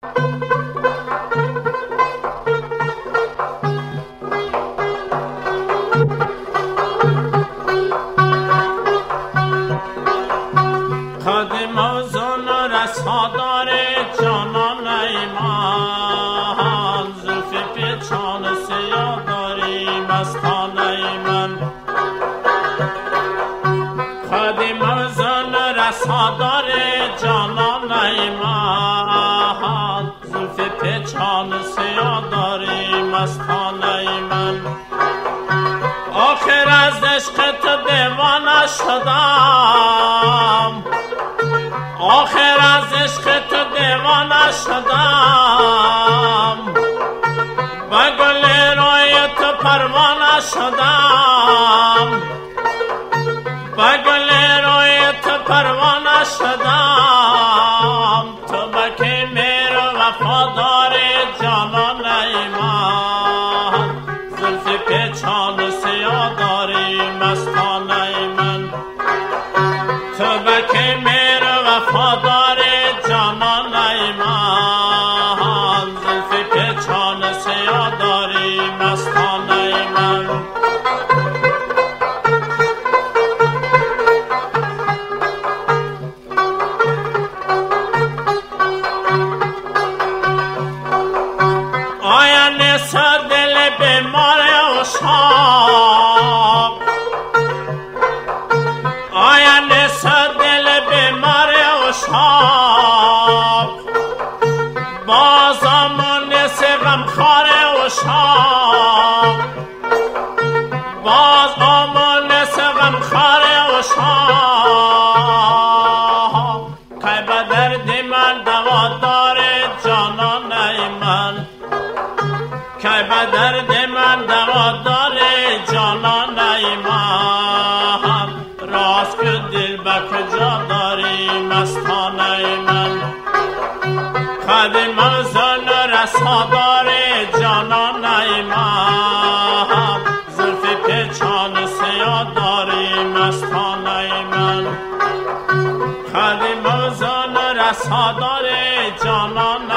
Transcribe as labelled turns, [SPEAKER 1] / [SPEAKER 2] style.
[SPEAKER 1] خادم آزان رسادار جانان ایمان زلف پیچان سیاه داری مستانه من خادم آزان رسادار جانان ایمان زلف پیچان سیاه داری مستانه من آخر از عشق تو دیوانه شدم آخر از عشق تو دیوانه شدم با گل روی تو پروانه شدم با گل روی تو پروانه شدم تو بکی میر وفادار جانان ایمان زلف پیچان سیاه داری مستانه من تو بکی میر وفادار جانان ایمان زلف پیچان سیاه داری مستانه من آیا نسا دل بیمار عشاق آیا نسا دل بیمار عشاق باز آمون سی غمخوار عشاق باز آمون سی غمخوار عشاق که به درد من دوادار جانان من که به درد من دوادار جانان من راست که دل به کجا داری مستانه من خادم آزان رسادار جانان من زلف پیچان سیاه داری مستانه من خادم آزان رسادار جانان